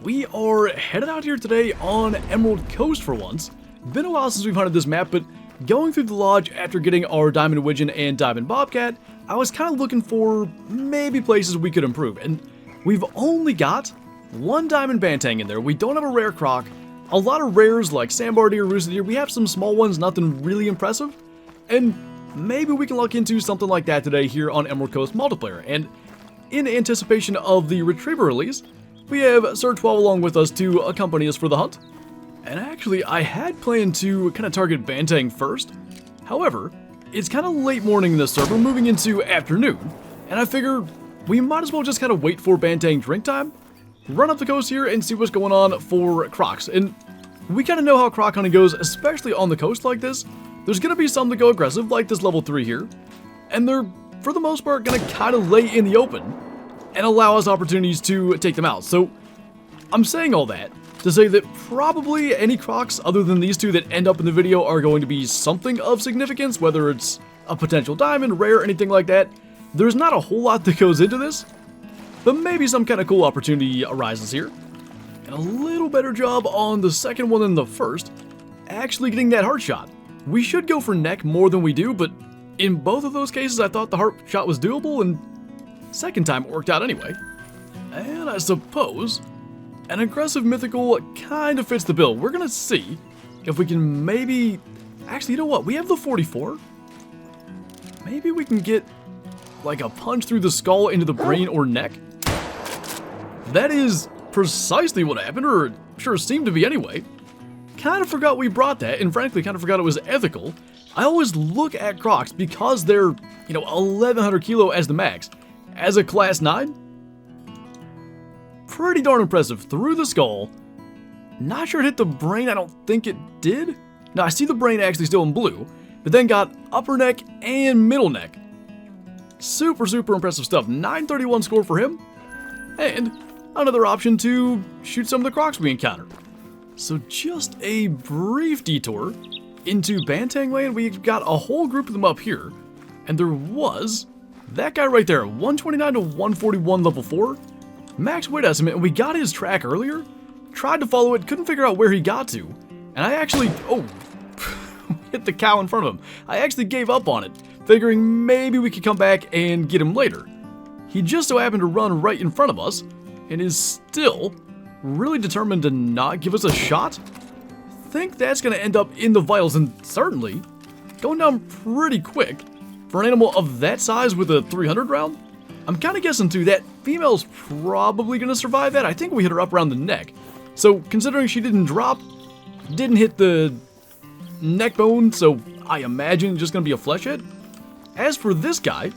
we are headed out here today on Emerald Coast for once. Been a while since we've hunted this map, but going through the lodge after getting our Diamond Widgeon and Diamond Bobcat, I was kind of looking for maybe places we could improve, and we've only got one Diamond Banteng in there. We don't have a rare croc, a lot of rares like Sandbar Deer, Rooster Deer. We have some small ones, nothing really impressive, and maybe we can look into something like that today here on Emerald Coast Multiplayer. And in anticipation of the Retriever release, we have Sir 12 along with us to accompany us for the hunt. And actually, I had planned to kind of target Banteng first. However, it's kind of late morning in the server, moving into afternoon, and I figure we might as well just kind of wait for Banteng drink time, run up the coast here, and see what's going on for crocs. And we kind of know how croc hunting goes, especially on the coast like this. There's going to be some that go aggressive, like this level 3 here, and they're, for the most part, going to kind of lay in the open and allow us opportunities to take them out. So I'm saying all that to say that probably any crocs other than these two that end up in the video are going to be something of significance, whether it's a potential diamond, rare, anything like that. There's not a whole lot that goes into this, but maybe some kind of cool opportunity arises here. And a little better job on the second one than the first, actually getting that heart shot. We should go for neck more than we do, but in both of those cases I thought the heart shot was doable, and second time it worked out anyway. And I suppose an aggressive mythical kind of fits the bill. We're gonna see if we can maybe... Actually, you know what? We have the 44. Maybe we can get like a punch through the skull into the brain or neck. That is precisely what happened, or it sure seemed to be anyway. Kind of forgot we brought that, and frankly kind of forgot it was ethical. I always look at crocs because they're, 1100 kilo as the max. As a class 9, pretty darn impressive. Through the skull. Not sure it hit the brain. I don't think it did. Now, I see the brain actually still in blue, but then got upper neck and middle neck. Super, super impressive stuff. 931 score for him. And another option to shoot some of the crocs we encountered. So just a brief detour into Banteng land. We've got a whole group of them up here. And there was that guy right there, 129 to 141 level 4. Max weight estimate, and we got his track earlier. Tried to follow it, couldn't figure out where he got to. And I actually, hit the cow in front of him. I actually gave up on it, figuring maybe we could come back and get him later. He just so happened to run right in front of us, and is still really determined to not give us a shot. Think that's going to end up in the vitals, and certainly going down pretty quick for an animal of that size with a 300 round. I'm kind of guessing too that female's probably going to survive that. I think we hit her up around the neck. So considering she didn't drop, didn't hit the neck bone, so I imagine it's just going to be a flesh hit. As for this guy,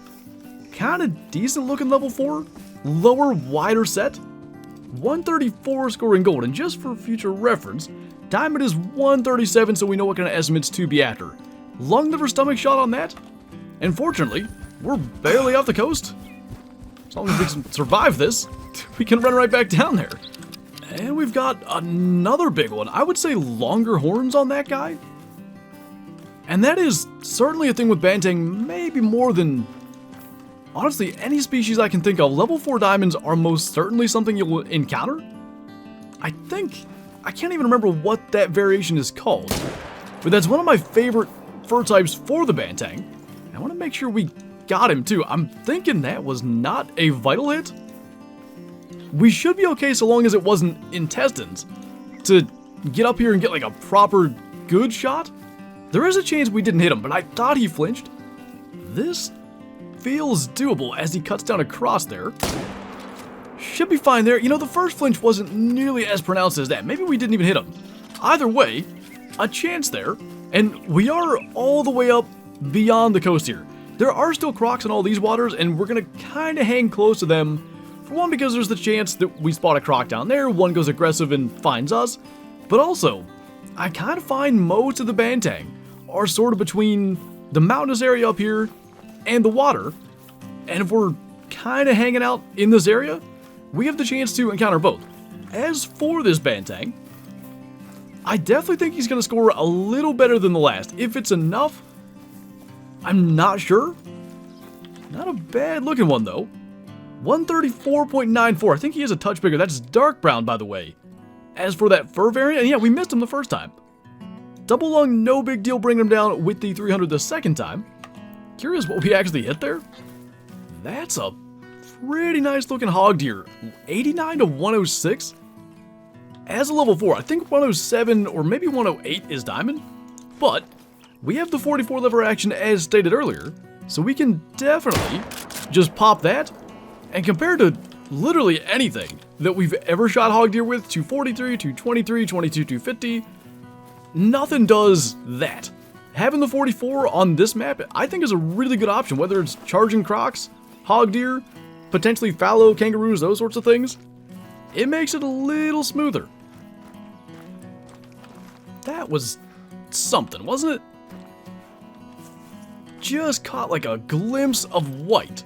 kind of decent looking level 4, lower, wider set, 134 scoring gold, and just for future reference, diamond is 137, so we know what kind of estimates to be after. Lung, liver, stomach shot on that, and fortunately, we're barely off the coast. As long as we can survive this, we can run right back down there. And we've got another big one. I would say longer horns on that guy. And that is certainly a thing with Banteng, maybe more than, honestly, any species I can think of. Level 4 diamonds are most certainly something you'll encounter. I can't even remember what that variation is called. But that's one of my favorite fur types for the Banteng. I want to make sure we got him too. I'm thinking that was not a vital hit. We should be okay so long as it wasn't intestines. To get up here and get like a proper good shot, there is a chance we didn't hit him, but I thought he flinched. This feels doable as he cuts down across there. Should be fine there. The first flinch wasn't nearly as pronounced as that. Maybe we didn't even hit him. Either way, a chance there, and we are all the way up beyond the coast here. There are still crocs in all these waters, and we're going to kind of hang close to them. For one, because there's the chance that we spot a croc down there, one goes aggressive and finds us. But also, I kind of find most of the Banteng are sort of between the mountainous area up here and the water. And if we're kind of hanging out in this area, we have the chance to encounter both. As for this Banteng, I definitely think he's going to score a little better than the last. If it's enough, I'm not sure. Not a bad looking one though. 134.94. I think he is a touch bigger. That's dark brown, by the way. As for that fur variant, yeah, we missed him the first time. Double lung, no big deal bringing him down with the 300 the second time. Curious what we actually hit there. That's a pretty nice looking hog deer. 89 to 106. As a level 4, I think 107 or maybe 108 is diamond. But we have the 44 lever action as stated earlier. So we can definitely just pop that. And compared to literally anything that we've ever shot hog deer with, 243, 223, 22, 250, nothing does that. Having the 44 on this map, I think is a really good option, whether it's charging crocs, hog deer, potentially fallow kangaroos, those sorts of things. It makes it a little smoother. That was something, wasn't it? Just caught like a glimpse of white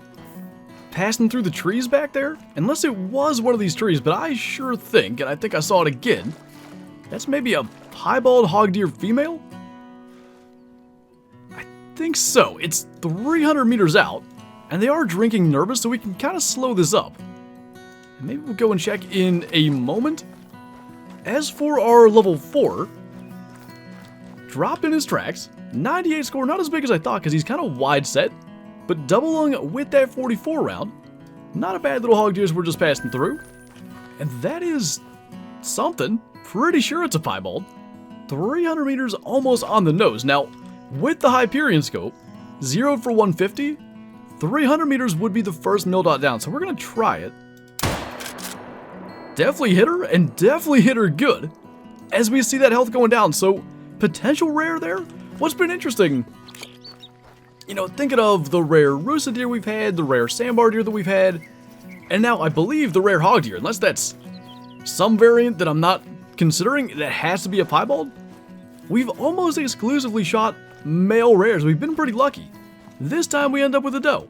passing through the trees back there. Unless it was one of these trees, but I sure think, and I think I saw it again, that's maybe a piebald hog deer female? I think so. It's 300 meters out, and they are drinking nervous, so we can kind of slow this up. And maybe we'll go and check in a moment. As for our level 4, dropped in his tracks. 98 score, not as big as I thought because he's kind of wide set, but double lung with that 44 round. Not a bad little hog deers we're just passing through. And that is something. Pretty sure it's a piebald. 300 meters almost on the nose. Now, with the Hyperion scope, zeroed for 150, 300 meters would be the first mill dot down. So we're going to try it. Definitely hit her, and definitely hit her good. As we see that health going down, so potential rare there. What's been interesting, you know, thinking of the rare Rusa deer we've had, the rare sandbar deer that we've had, and now I believe the rare hog deer, unless that's some variant that I'm not considering, that has to be a piebald. We've almost exclusively shot male rares. We've been pretty lucky. This time we end up with a doe.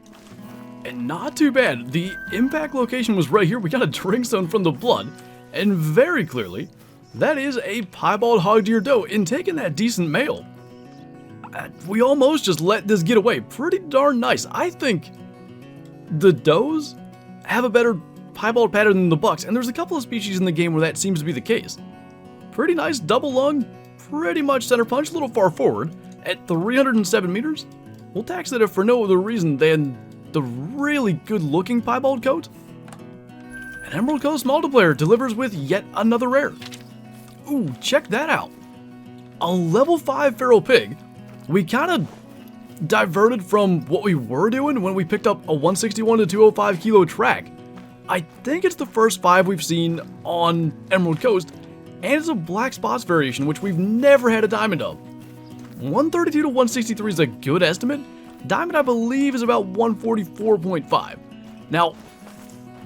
And not too bad. The impact location was right here. We got a drink zone from the blood, and very clearly, that is a piebald hog deer doe. In taking that decent male, we almost just let this get away. Pretty darn nice. I think the does have a better piebald pattern than the bucks, and there's a couple of species in the game where that seems to be the case. Pretty nice double lung, pretty much center punch, a little far forward at 307 meters. We'll tax that if for no other reason than the really good looking piebald coat. An Emerald Coast multiplayer delivers with yet another rare. Ooh, check that out. A level 5 feral pig. We kind of diverted from what we were doing when we picked up a 161 to 205 kilo track. I think it's the first 5 we've seen on Emerald Coast, and it's a black spots variation, which we've never had a diamond of. 132 to 163 is a good estimate. Diamond, I believe, is about 144.5. Now,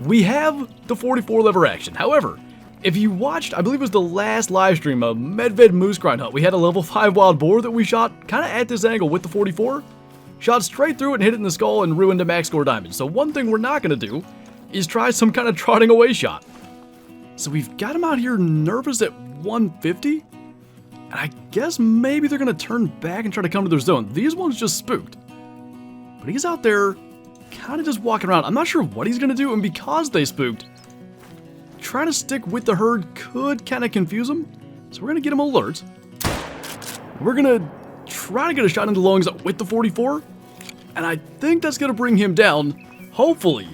we have the 44 lever action. However, if you watched, I believe it was the last live stream of Medved Moose Grind Hunt, we had a level 5 wild boar that we shot kind of at this angle with the 44. Shot straight through it and hit it in the skull and ruined a max score diamond. So one thing we're not going to do is try some kind of trotting away shot. So we've got him out here nervous at 150. And I guess maybe they're going to turn back and try to come to their zone. These ones just spooked. But he's out there kind of just walking around. I'm not sure what he's going to do, and because they spooked, trying to stick with the herd could kind of confuse him. So we're going to get him alert. We're going to try to get a shot into the lungs with the 44. And I think that's going to bring him down, hopefully,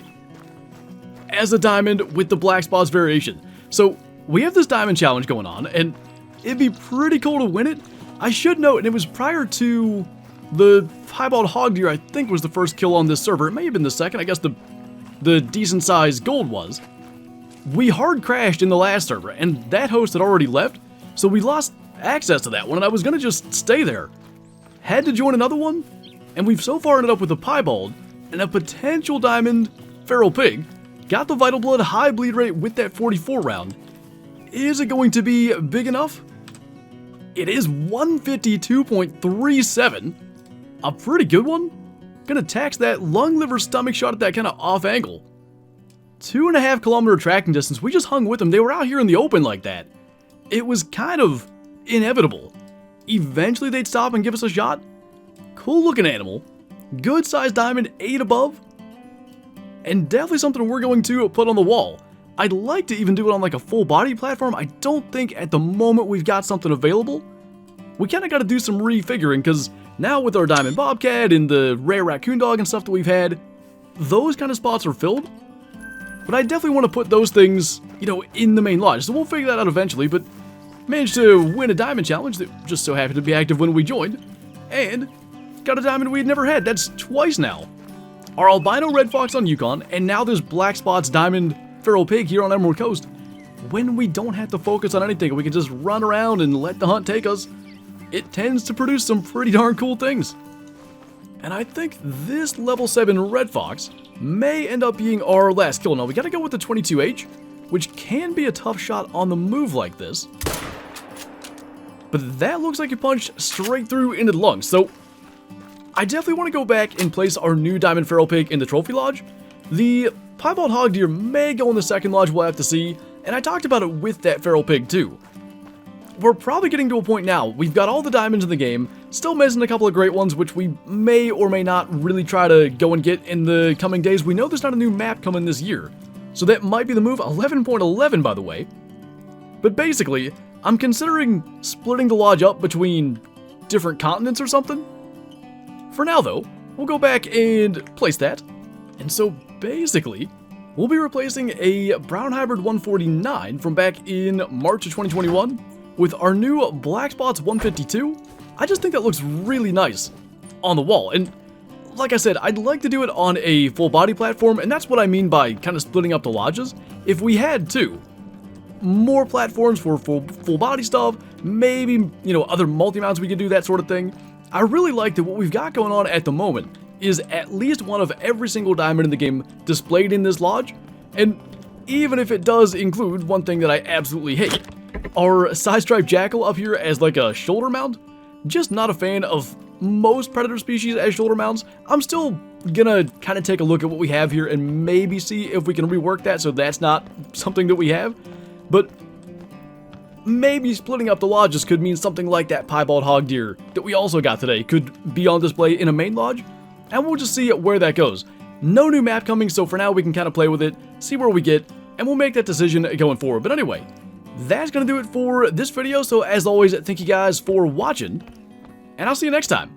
as a diamond with the black spots variation. So we have this diamond challenge going on, and it'd be pretty cool to win it. I should note, and it was prior to the piebald hog deer, I think, was the first kill on this server. It may have been the second. I guess the decent sized gold was. We hard crashed in the last server, and that host had already left, so we lost access to that one, and I was going to just stay there. Had to join another one, and we've so far ended up with a piebald and a potential diamond feral pig. Got the vital blood high bleed rate with that 44 round. Is it going to be big enough? It is 152.37. A pretty good one. Gonna tax that lung, liver, stomach shot at that kind of off angle. 2.5 kilometer tracking distance. We just hung with them. They were out here in the open like that. It was kind of inevitable. Eventually they'd stop and give us a shot. Cool looking animal. Good sized diamond, 8 above. and definitely something we're going to put on the wall. I'd like to even do it on like a full body platform. I don't think at the moment we've got something available. We kind of got to do some refiguring, because now with our diamond bobcat and the rare raccoon dog and stuff that we've had, those kind of spots are filled. But I definitely want to put those things, you know, in the main lodge. So we'll figure that out eventually, but managed to win a diamond challenge that just so happened to be active when we joined. And got a diamond we had never had. That's twice now. Our albino red fox on Yukon, and now this black spots diamond feral pig here on Emerald Coast. When we don't have to focus on anything, we can just run around and let the hunt take us, it tends to produce some pretty darn cool things. And I think this level 7 red fox may end up being our last kill. Now we gotta go with the 22H, which can be a tough shot on the move like this. But that looks like it punched straight through into the lungs, so I definitely want to go back and place our new diamond feral pig in the trophy lodge. The piebald hog deer may go in the second lodge, we'll have to see, and I talked about it with that feral pig too. We're probably getting to a point now, we've got all the diamonds in the game, still missing a couple of great ones which we may or may not really try to go and get in the coming days. We know there's not a new map coming this year, so that might be the move. 11.11 by the way. But basically, I'm considering splitting the lodge up between different continents or something. For now though, we'll go back and place that. And so basically, we'll be replacing a brown hybrid 149 from back in March of 2021 with our new black spots 152. I just think that looks really nice on the wall. And like I said, I'd like to do it on a full body platform, and that's what I mean by kind of splitting up the lodges. If we had to, more platforms for full body stuff, maybe, you know, other multi-mounts we could do, that sort of thing. I really like that what we've got going on at the moment is at least one of every single diamond in the game displayed in this lodge, and even if it does include one thing that I absolutely hate, our side-striped jackal up here as like a shoulder mount. Just not a fan of most predator species as shoulder mounts. I'm still gonna kind of take a look at what we have here and maybe see if we can rework that so that's not something that we have. But maybe splitting up the lodges could mean something like that piebald hog deer that we also got today could be on display in a main lodge, and we'll just see where that goes. No new map coming, so for now we can kind of play with it, see where we get, and we'll make that decision going forward. But anyway, that's going to do it for this video, so as always, thank you guys for watching, and I'll see you next time.